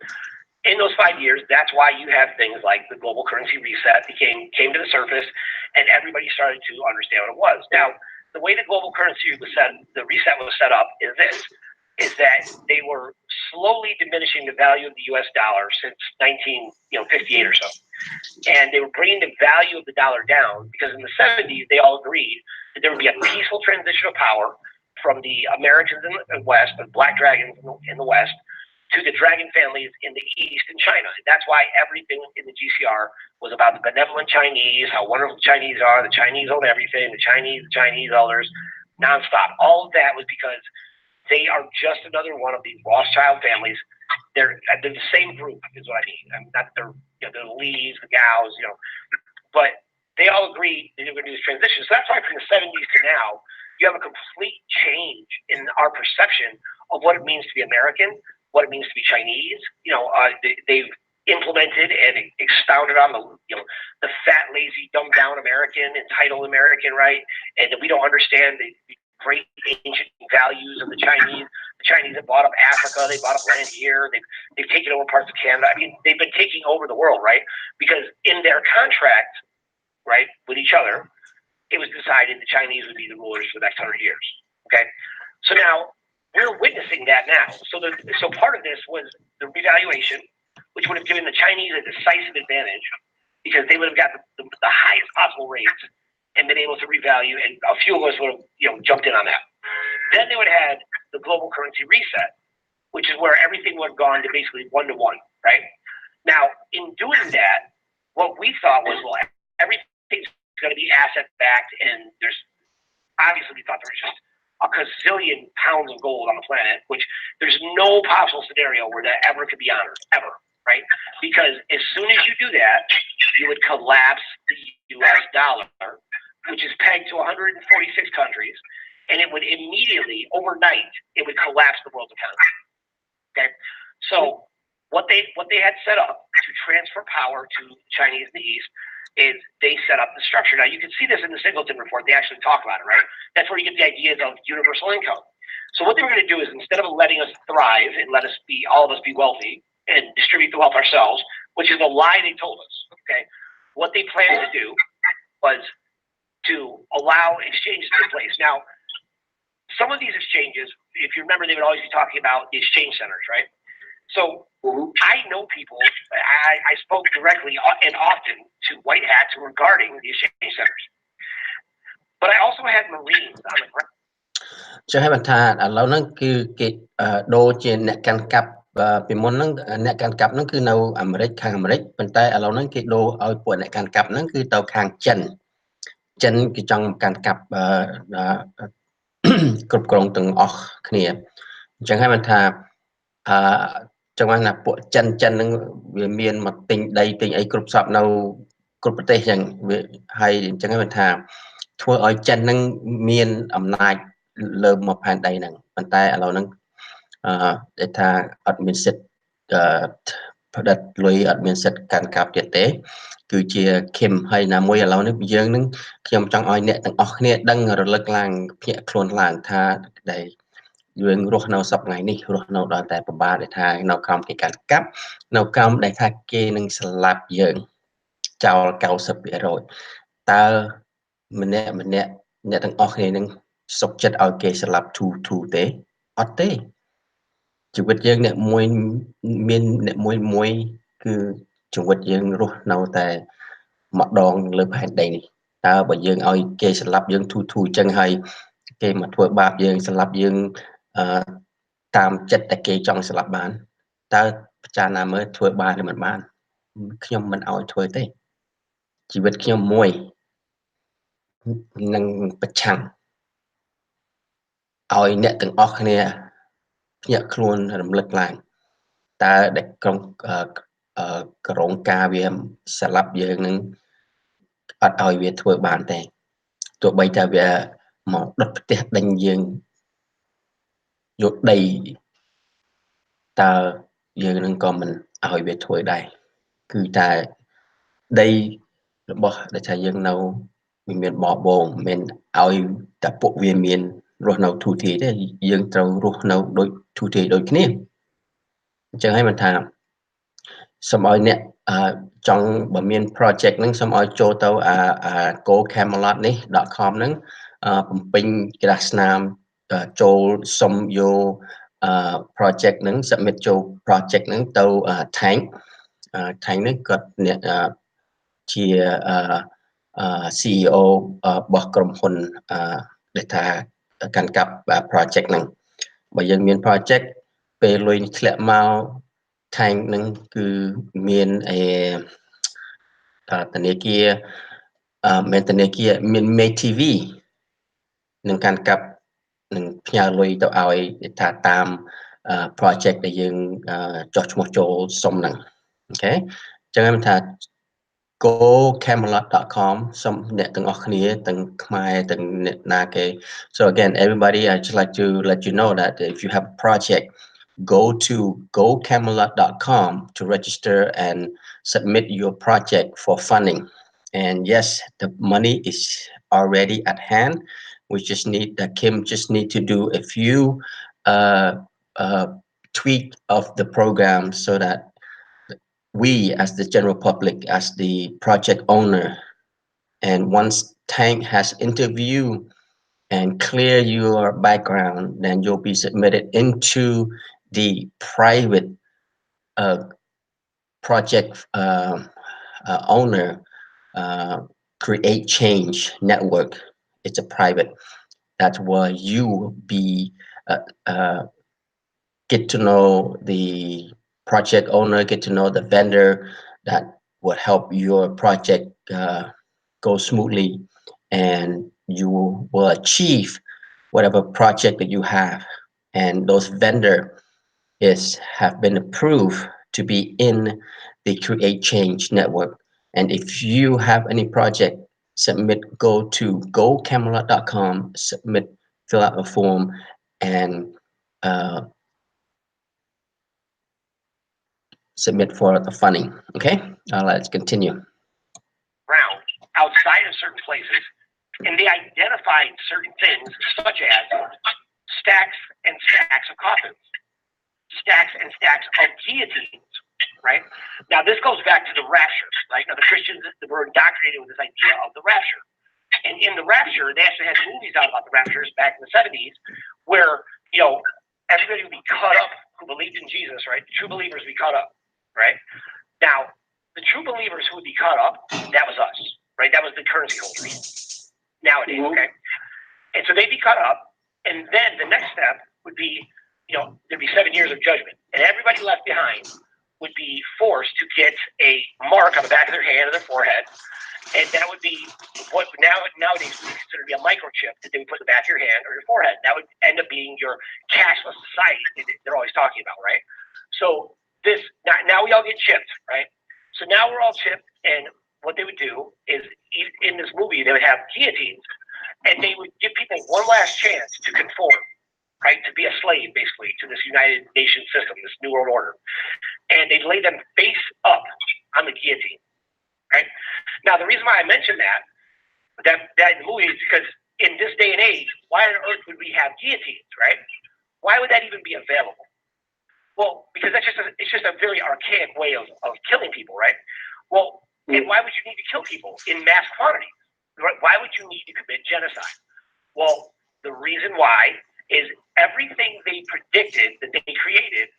in those 5 years, that's why you have things like the global currency reset came to the surface, and everybody started to understand what it was. Now, the way the global currency the reset was set up is that they were slowly diminishing the value of the U.S. dollar since 1958 or so, and they were bringing the value of the dollar down because in the 70s they all agreed that there would be a peaceful transition of power from the Americans in the West, the Black Dragons in the West, to the dragon families in the East and China. And that's why everything in the GCR was about the benevolent Chinese, how wonderful the Chinese are, the Chinese own everything, the Chinese elders, nonstop. All of that was because they are just another one of these Rothschild families. They're the same group, is what I mean. I mean, not the Lees, the Gaos, but they all agreed that they were going to do this transition. So that's why from the 70s to now, you have a complete change in our perception of what it means to be American, what it means to be Chinese. They've implemented and expounded on the fat, lazy, dumbed down American, entitled American, right? And that we don't understand the great ancient values of the Chinese. The Chinese have bought up Africa, they bought up land here, they've taken over parts of Canada. I mean, they've been taking over the world, right? Because in their contract, right, with each other, it was decided the Chinese would be the rulers for the next 100 years. Okay, so now we're witnessing that now. So part of this was the revaluation, which would have given the Chinese a decisive advantage because they would have got the highest possible rates and been able to revalue, and a few of us would have jumped in on that. Then they would have had the global currency reset, which is where everything would have gone to basically 1-to-1, right? Now, in doing that, what we thought was, well, everything's going to be asset backed, and there's obviously we thought there was just a gazillion pounds of gold on the planet, which there's no possible scenario where that ever could be honored, ever, right? Because as soon as you do that, you would collapse the U.S. dollar, which is pegged to 146 countries, and it would immediately, overnight, it would collapse the world's economy. Okay, so what they had set up to transfer power to the Chinese in the East is they set up the structure. Now, you can see this in the Singleton report. They actually talk about it, right? That's where you get the ideas of universal income. So what they were going to do is instead of letting us thrive and let us be, all of us be wealthy and distribute the wealth ourselves, which is a lie they told us, okay? What they planned to do was to allow exchanges to take place. Now, some of these exchanges, if you remember, they would always be talking about the exchange centers, right? So I know people, I spoke directly and often to white hats regarding the exchange centers. But I also had Marines on the ground. ចឹងហើយបានថាឥឡូវហ្នឹងគឺគេដូរជាអ្នកកាន់កាប់ ពីមុនហ្នឹងអ្នកកាន់កាប់ហ្នឹងគឺនៅអាមេរិកខាងអាមេរិកប៉ុន្តែឥឡូវហ្នឹងគេដូរឲ្យពួកអ្នកកាន់កាប់ហ្នឹងគឺទៅខាងចិនគេចង់កាន់កាប់គ្រប់គ្រងទាំងអស់គ្នាអញ្ចឹងហើយបានថាចឹងបានថាពួកចិនហ្នឹងវាមានមកទិញដីទិញអីគ្រប់សពនៅគ្រប់ប្រទេសចឹងវាហើយអញ្ចឹងហើយបានថាធ្វើឲ្យចិនហ្នឹងមានអំណាចលើមកផែនដីហ្នឹងប៉ុន្តែឥឡូវហ្នឹងដែលថាអត់មានសិទ្ធិផ្ដិតលុយអត់មានសិទ្ធិកាន់កាប់ទៀតទេគឺជាខឹមហើយណាមួយឥឡូវនេះយើងនឹងខ្ញុំចង់ឲ្យអ្នកទាំងអស់គ្នាដឹងរលឹកឡើងភ្ញាក់ខ្លួនឡើងថាដែលយើងរស់នៅសប្តាហ៍នេះរស់នៅដល់តែពិបាកដែលថានៅក្រោមគេកាន់កាប់នៅក្រោមដែលថាគេនឹងស្លាប់យើងចោល 90% តើម្នាក់អ្នកទាំងអស់គ្នានឹងសុខចិត្តឲ្យគេស្លាប់ទូទេអត់ទេជីវិតយើងអ្នកមួយមានអ្នកមួយគឺជីវិតយើងរស់នៅតែម្ដងលើផែនដីនេះតើបើយើងឲ្យគេស្លាប់យើងទូអញ្ចឹងហើយគេមកធ្វើបាបយើងស្លាប់យើងតាមចិត្តតែគេចង់ស្លាប់បានតើពិចារណាមើលធ្វើបានឬមិនបានខ្ញុំមិនឲ្យធ្វើទេជីវិតខ្ញុំមួយនឹងប្រឆាំងឲ្យអ្នកទាំងអស់គ្នាភ្ញាក់ខ្លួនរំលឹកឡើងតើដែលក្រុងការវាស្លាប់យើងនឹងអត់ឲ្យវាធ្វើបានទេទោះបីថាវាមកដុតផ្ទះដេញយើងយកដីតើយើងនឹងក៏មិនឲ្យវាធ្វើដែរគឺតែដីរបស់ដែលថាយើងនៅវាមានបបងមិនឲ្យតែពួកវាមានរស់នៅទូទីទេយើងត្រូវរស់នៅដូចទូទីដូចគ្នាអញ្ចឹងហើយមិនថាសូមឲ្យអ្នកចង់បើមាន project ហ្នឹងសូមឲ្យចូលទៅgocamelot.com ហ្នឹងបំពេញក្រាស់ស្នាមចូលសុំយក project ហ្នឹង submit ចូល project ហ្នឹងទៅ tank ហ្នឹងគាត់អ្នកជា CEO របស់ក្រុមហ៊ុនដែលថាកាន់កាប់ project ហ្នឹងបើយើងមាន project ពេលលុយធ្លាក់មក tank ហ្នឹងគឺមានធនាគារមានធនាគារមាន TV នឹងកាន់កាប់នឹងផ្ញើលុយទៅឲ្យថាតាម project ដែលយើងចោះឈ្មោះចូលសុំហ្នឹងអូខេអញ្ចឹងថា gocamelot.com សូមអ្នកទាំងអស់គ្នាទាំងខ្មែរទាំងអ្នកណាគេ so again everybody I just like to let you know that if you have a project go to gocamelot.com to register and submit your project for funding and yes the money is already at hand we just need Kim just need to do a few tweak of the program so that we as the general public as the project owner and once Tank has interviewed and clear your background then you'll be submitted into the private project owner create change network it's a private that's where you be get to know the project owner, get to know the vendor that will help your project go smoothly and you will achieve whatever project that you have. And those vendor have been approved to be in the Create Change network. And if you have any project, go to gocamelot.com, fill out a form and submit for the funding. Okay, let's continue. Ground outside of certain places, and they identified certain things such as stacks and stacks of coffins, stacks and stacks of guillotines. Right now, this goes back to the rapture. Right now, the Christians were indoctrinated with this idea of the rapture, and in the rapture, they actually had movies out about the raptures back in the 70s, where everybody would be caught up who believed in Jesus. Right, true believers would be caught up. Right now, the true believers who would be caught up, that was us, right? That was the currency holders nowadays, okay? And so they'd be caught up, and then the next step would be there'd be 7 years of judgment, and everybody left behind would be forced to get a mark on the back of their hand or their forehead, and that would be what nowadays would be considered to be a microchip that they would put in the back of your hand or your forehead. That would end up being your cashless society that they're always talking about, right? So now we all get chipped, right? So now we're all chipped, and what they would do is, in this movie, they would have guillotines, and they would give people one last chance to conform, right, to be a slave, basically, to this United Nations system, this New World Order. And they'd lay them face up on the guillotine, right? Now, the reason why I mentioned that in the movie is because in this day and age, why on earth would we have guillotines, right? Why would that even be available? Well, because it's just a very archaic way of killing people, right? Well, and why would you need to kill people in mass quantities? Right? Why would you need to commit genocide? Well, the reason why is everything they predicted that they created,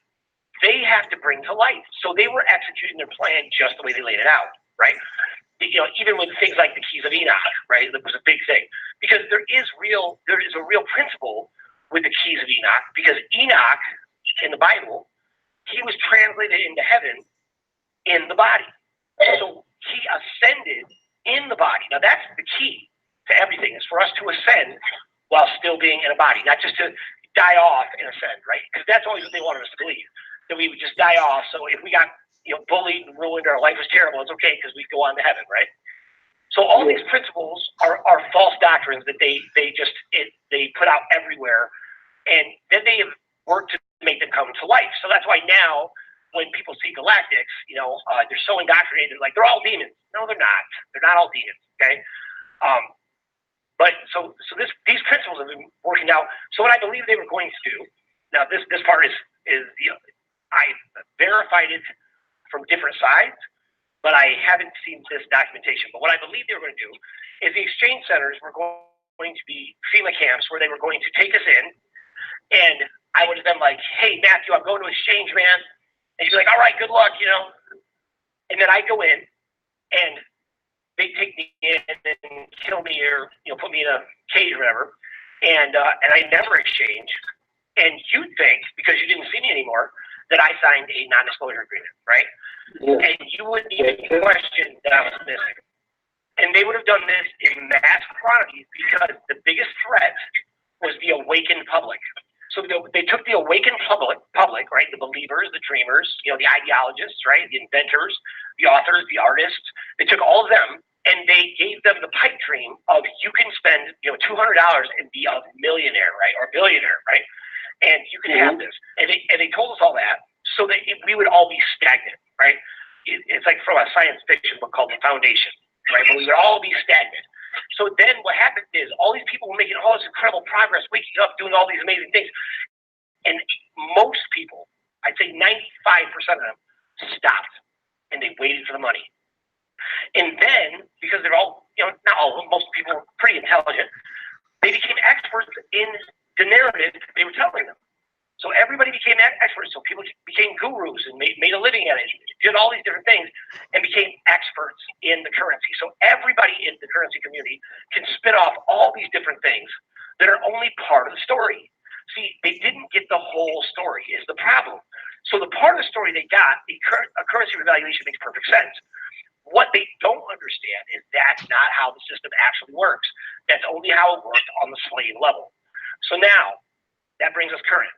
they have to bring to life. So they were executing their plan just the way they laid it out, right? Even with things like the Keys of Enoch, right? That was a big thing because there is a real principle with the Keys of Enoch, because Enoch in the Bible, he was translated into heaven in the body. So he ascended in the body. Now that's the key to everything, is for us to ascend while still being in a body, not just to die off and ascend, right? Because that's always what they wanted us to believe, that we would just die off. So if we got bullied and ruined, our life was terrible, it's okay because we go on to heaven, right? So all these principles are false doctrines that they put out everywhere, and then they have worked to make them come to life. So that's why now when people see galactics, they're so indoctrinated, like they're all demons. No, they're not. They're not all demons. Okay. But these principles have been working out. So what I believe they were going to do. Now this part is I verified it from different sides, but I haven't seen this documentation. But what I believe they were going to do is the exchange centers were going to be FEMA camps where they were going to take us in, and I would have been like, "Hey Matthew, I'm going to exchange, man." And he'd be like, "All right, good luck, And then I go in, and they take me in and kill me, or put me in a cage or whatever, and I never exchange. And you'd think, because you didn't see me anymore, that I signed a non-disclosure agreement, right? Yeah. And you wouldn't even question that I was missing. And they would have done this in mass quantities because the biggest threat was the awakened public. So they took the awakened public, right? The believers, the dreamers, the ideologists, right? The inventors, the authors, the artists. They took all of them and they gave them the pipe dream of you can spend, $200 and be a millionaire, right? Or billionaire, right? And you can have this. And they told us all that so that we would all be stagnant, right? It's like from a science fiction book called The Foundation, right? But we would all be stagnant. So then what happened is all these people were making all this incredible progress, waking up, doing all these amazing things. And most people, I'd say 95% of them, stopped and they waited for the money. And then, because they're all, not all of them, most people were pretty intelligent, they became experts in the narrative they were telling them. So everybody became experts. So people became gurus and made a living at it, did all these different things, and became experts in the currency. So everybody in the currency community can spit off all these different things that are only part of the story. See, they didn't get the whole story is the problem. So the part of the story they got, a currency revaluation makes perfect sense. What they don't understand is that's not how the system actually works. That's only how it worked on the slave level. So now that brings us current.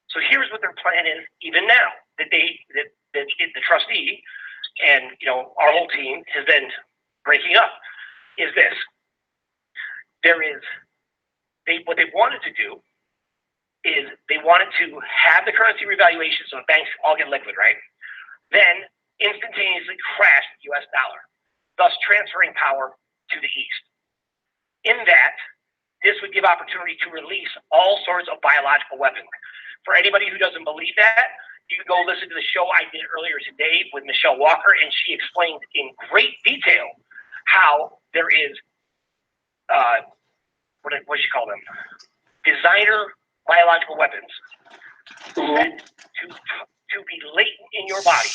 So here's what their plan is, even now that the trustee and our whole team has been breaking up. Is this? What they wanted to do is they wanted to have the currency revaluation, so the banks all get liquid, right? Then instantaneously crash the U.S. dollar, thus transferring power to the East. In that, this would give opportunity to release all sorts of biological weapons. For anybody who doesn't believe that, you can go listen to the show I did earlier today with Michelle Walker, and she explained in great detail how there is, what does she call them? Designer biological weapons that to be latent in your body,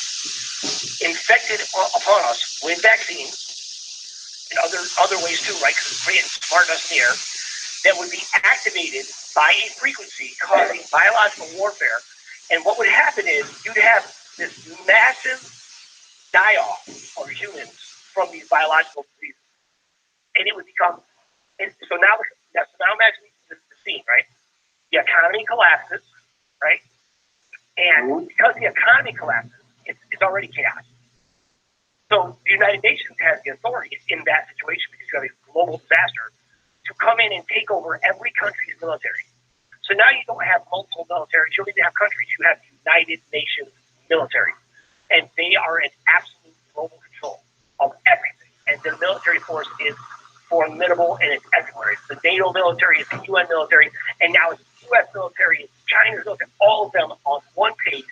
infected upon us with vaccines and other ways too, right? Because it's creating smartness in the air. that would be activated by a frequency causing biological warfare. And what would happen is you'd have this massive die-off of humans from these biological diseases. And it would become, so now imagine the scene, right? The economy collapses, right? And because the economy collapses, it's already chaos. So the United Nations has the authority in that situation, because you have a global disaster, to come in and take over every country's military. So now you don't have multiple militaries. You don't even have countries. You have the United Nations military. And they are in absolute global control of everything. And the military force is formidable, and it's everywhere. It's the NATO military, it's the UN military, and now it's the US military, it's China's military, all of them on one page.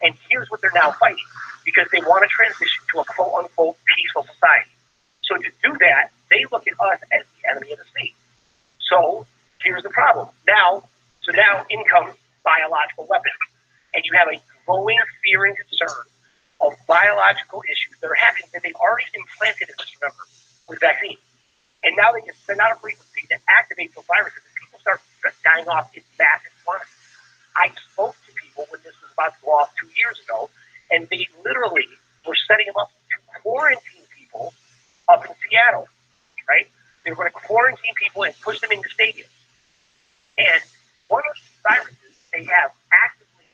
And here's what they're now fighting, because they want to transition to a quote-unquote peaceful society. So to do that, they look at us as the enemy of the state. So here's the problem. Now in comes biological weapons. And you have a growing fear and concern of biological issues that are happening that they've already implanted in us, remember, with vaccines. And now they can send out a frequency that activates those viruses, and people start dying off in massive quantities. I spoke to people when this was about to go off 2 years ago, and they literally were setting them up to quarantine people up in Seattle, right? They were going to quarantine people and push them into stadiums. And one of these viruses they have actively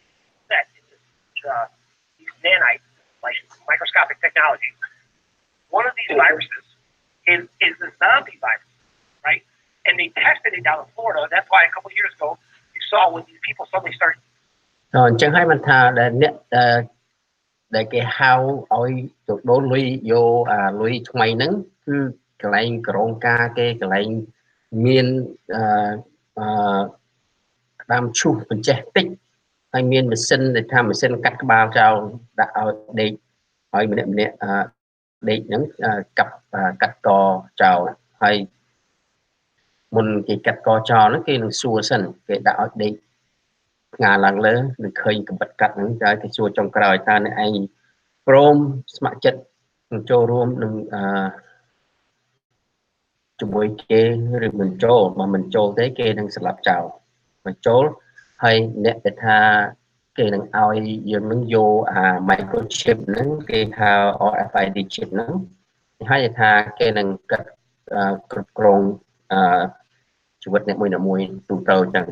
set in these nanites, like microscopic technology. One of these viruses is the zombie virus, right? And they tested it down in Florida. That's why a couple of years ago you saw when these people suddenly started. អញ្ចឹងហើយមិនថាដែលគេហៅឲ្យទៅដូរលុយយកលុយថ្មីហ្នឹងគឺកន្លែងក្រងការគេកន្លែងមានក្តាមឈូសបញ្ចេះតិចហើយមានម៉ាស៊ីនដែលថាម៉ាស៊ីនកាត់ក្បាលចោលដាក់ឲ្យដេកហើយម្នាក់ដេកហ្នឹងកាត់កចោលហើយមុនគេកាត់កចោលហ្នឹងគេនឹងសួរសិនគេដាក់ឲ្យដេកផ្ងាឡើងលើនឹងឃើញកំបិតកាត់ហ្នឹងតែគេសួរចុងក្រោយតើអ្នកឯងព្រមស្ម័គ្រចិត្តនឹងចូលរួមនឹងជាមួយគេឬមិនចូលបើមិនចូលទេគេនឹងស្លាប់ចោលមិនចូលហើយអ្នកដែលថាគេនឹងឲ្យយើងនឹងយកmicrochip ហ្នឹងគេហៅ RFID chip ហ្នឹងហើយថាគេនឹងកាត់គ្រប់គ្រងជីវិតអ្នកមួយទូទៅអញ្ចឹង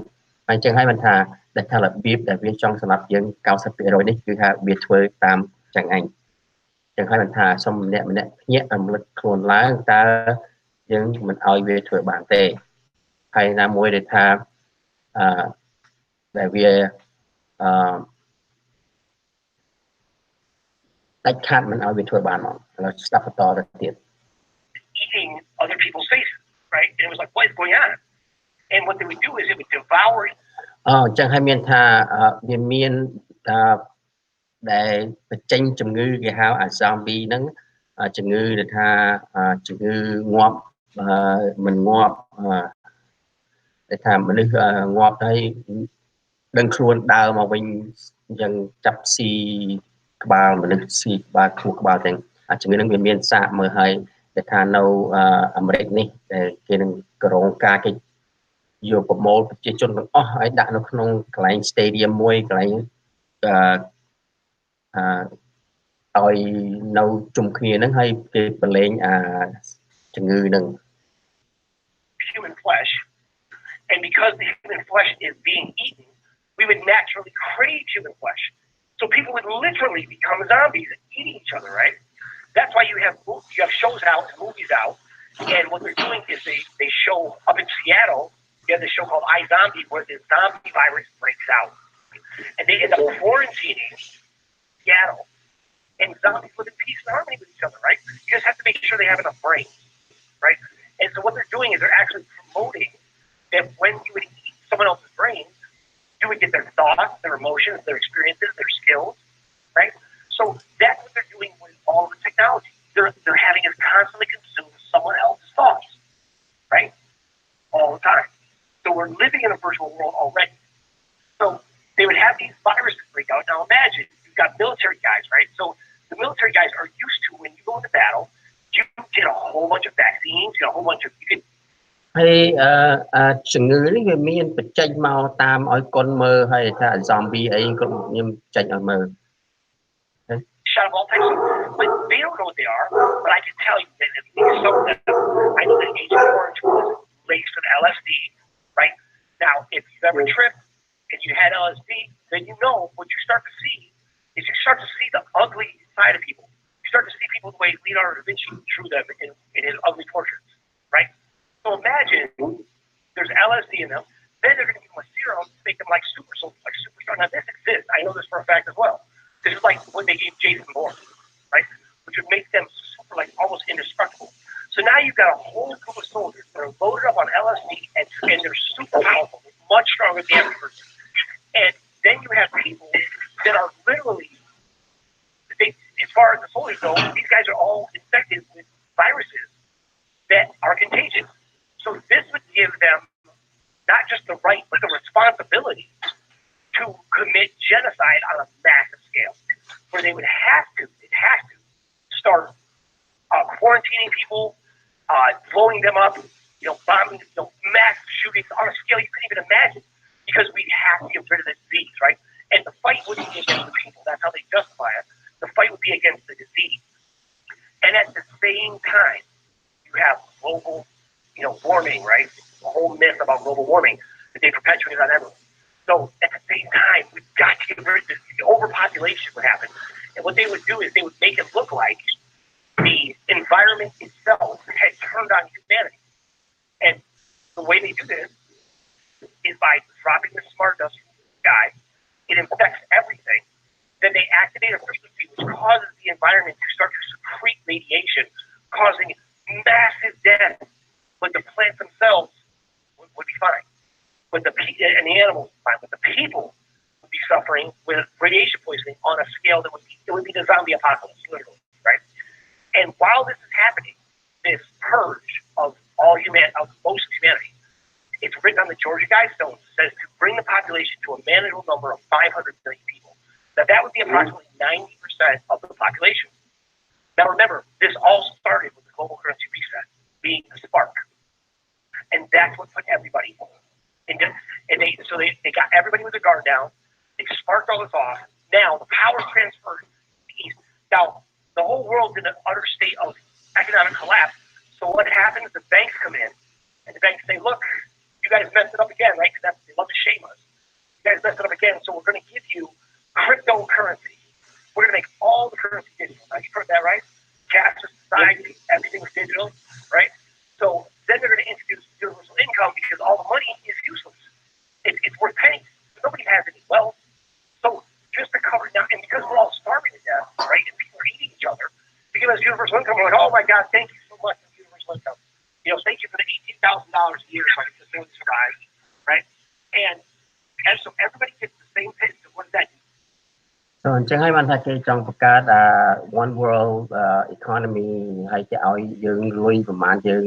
ហើយអញ្ចឹងហើយមិនថាដែលថារបៀបដែលវាចង់សម្រាប់យើង 90% នេះគឺថាវាធ្វើតាមចឹងឯងចឹងហើយមិនថាសុំម្នាក់ភ្ញាក់រំលឹកខ្លួនឡើងតើយើងមិនឲ្យវាធ្វើបានទេហើយណាមួយដែលថាដែលវាដាច់ខាតមិនឲ្យវាធ្វើបានមកឥឡូវស្ដាប់បន្តទៅទៀត eating other people's faces, right? And it was like, what is going on? And what they would do is it would devour. អញ្ចឹងហើយមានថាវាមានដែលបញ្ចេញជំងឺគេហៅzombie ហ្នឹងជំងឺដែលថាជំងឺងាប់មិនងាប់ដែលថាមនុស្សងាប់ហើយដឹងខ្លួនដើរមកវិញអញ្ចឹងចាប់ស៊ីក្បាលមនុស្សស៊ីក្បាលខួរក្បាលទាំងជំងឺហ្នឹងវាមានសាកមើលហើយដែលថានៅអាមេរិកនេះដែលគេនឹងក្រងការគេយកប្រមូលប្រជាជនទាំងអស់ហើយដាក់នៅក្នុងកន្លែង stadium មួយកន្លែងឲ្យនៅជុំគ្នាហ្នឹងហើយគេប្រឡែងជំងឺហ្នឹង human flesh, and because the human flesh is being eaten, we would naturally crave human flesh. So people would literally become zombies and eating each other, right? That's why you have shows out, movies out, and what they're doing is they show up in Seattle. They have this show called iZombie where the zombie virus breaks out, and they end up quarantining Seattle. And zombies live in peace and harmony with each other, right? You just have to make sure they have enough brains, right? And so what they're doing is they're actually promoting that when you would eat someone else's brains, you would get their thoughts, their emotions, their experiences, their skills, right? So that's what they're doing with all the technology. They're having us constantly consume someone else's thoughts, right? All the time. So we're living in a virtual world already. So they would have these viruses break out. Now imagine you've got military guys, right? So the military guys are used to when you go into battle, you get a whole bunch of vaccines, you get a whole bunch of, you can hay chừng ngư đấy người miền bật tranh màu tam ở con mơ hay là zombie ấy cũng như tranh ở mơ. Shot of all types, but they don't know what they are. But I can tell you that at least some of them, I know that Agent Orange was laced with LSD, right? Now, if you've ever tripped and you had LSD, then you know what you start to see is you start to see the ugly side of people. You start to see people the way Leonardo da Vinci drew them in his ugly portraits, right? So imagine there's LSD in them, then they're going to give them a serum to make them like super soldiers, like superstars. Now, this exists. I know this for a fact as well. This is like what they gave Jason Bourne, right? Which would make them super, like almost indestructible. So now you've got a whole group of soldiers that are loaded up on LSD and they're super powerful, much stronger than the average person. And then you have people that are literally, as far as the soldiers go, these guys are all infected with viruses that are contagious. So this would give them not just the right, but the responsibility to commit genocide on a massive scale, where they would have to start quarantining people, blowing them up, bombing, mass shootings on a scale you couldn't even imagine, because we have to get rid of the disease, right? And the fight wouldn't be against the people. That's how they justify it. The fight would be against the disease. And at the same time, you have global, warming, right? The whole myth about global warming that they perpetuate on everyone. So at the same time, we've got to get rid of this. The overpopulation would happen. And what they would do is they would make it look like the environment itself had turned on humanity. And the way they do this is by dropping the smart dust from the sky. It infects everything. Then they activate a frequency which causes the environment to start to secrete radiation, causing massive death. But the plants themselves would be fine. And the animals would be fine. But the people would be suffering with radiation poisoning on a scale that would be the zombie apocalypse, literally, right? And while this is happening, this purge of most of humanity, it's written on the Georgia Guidestones. It says to bring the population to a manageable number of 500 million people. Now, that would be approximately 90% of the population. Now, remember, this all started with the global currency reset being the spark. And that's what put everybody into. And they got everybody with their guard down. They sparked all this off. Now, the power transferred to the east. Now, the whole world's in an utter state of economic collapse. So what happens? The banks come in, and the banks say, look, you guys messed it up again, right? Because they love to shame us. You guys messed it up again, so we're going to give you cryptocurrency. We're going to make all the currency digital. Now, you've heard that, right? Cashless society, everything's digital, right? So then they're going to introduce universal income because all the money is useless. It's worth pennies. Nobody has any wealth. So just to cover now, and because we're all starving to death, right, and people are eating each other, they give us universal income. We're like, oh my God, thank you so much for universal income. Thank you for the $18,000 a year so I can just survive, right? And so everybody gets the same pay. So what does that do? So អញ្ចឹងហើយបានថាគេចង់បង្កើត one world economy ហើយគេឲ្យយើងលុយប្រមាណយើង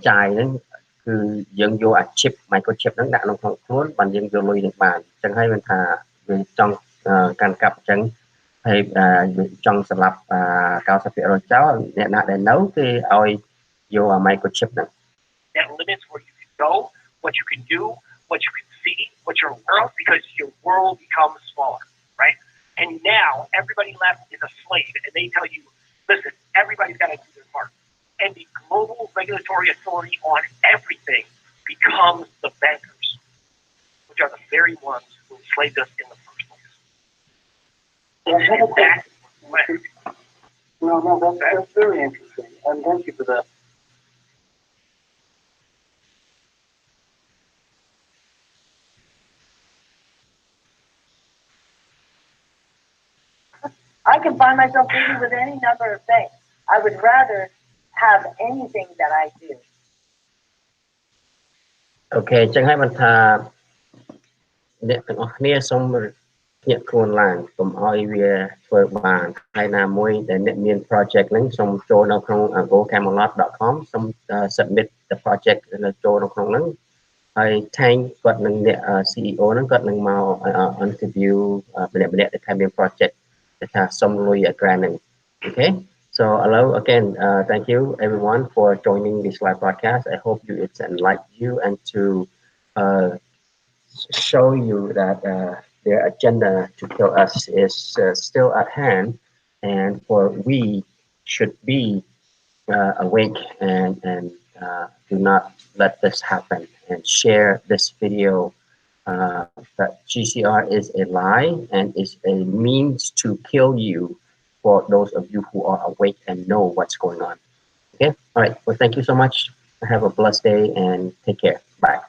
ចាយហ្នឹងគឺយើងយកអា chip microchip ហ្នឹងដាក់ក្នុងខ្លួនបានយើងយកលុយនឹងបានអញ្ចឹងហើយបានថាវាចង់កាន់កាប់អញ្ចឹងហើយចង់សម្រាប់90% ចោលអ្នកណាដែលនៅគេឲ្យយកអា microchip ហ្នឹង That limits where you can go, what you can do, what you can see, what you're aware of, because your world becomes smaller, right? And now everybody left is a slave, and they tell you, listen, everybody's got to do their part. And the global regulatory authority on everything becomes the bankers, which are the very ones who enslaved us in the first place. That's very interesting, and thank you for that. I can find myself busy with any number of things. I would rather have anything that I do. Okay អញ្ចឹងហើយបានថាអ្នកទាំងអស់គ្នាសូមភ្ញាក់ខ្លួនឡើងកុំឲ្យវាធ្វើបានហើយណាមួយដែលអ្នកមាន project ហ្នឹងសូមចូលនៅក្នុង gocamelot.com សូម submit the project នៅចូលនៅក្នុងហ្នឹងហើយ thank គាត់នឹងអ្នក CEO ហ្នឹងគាត់នឹងមក interview ម្នាក់ៗដែលថាមាន project ដែលថាសុំលុយ grant ហ្នឹង okay So hello again. Thank you everyone for joining this live broadcast. I hope it's enlightened you and to uh, show you that their agenda to kill us is still at hand, and for we should be awake and do not let this happen, and share this video that GCR is a lie and is a means to kill you for those of you who are awake and know what's going on. Okay? All right. Well, thank you so much. Have a blessed day and take care. Bye.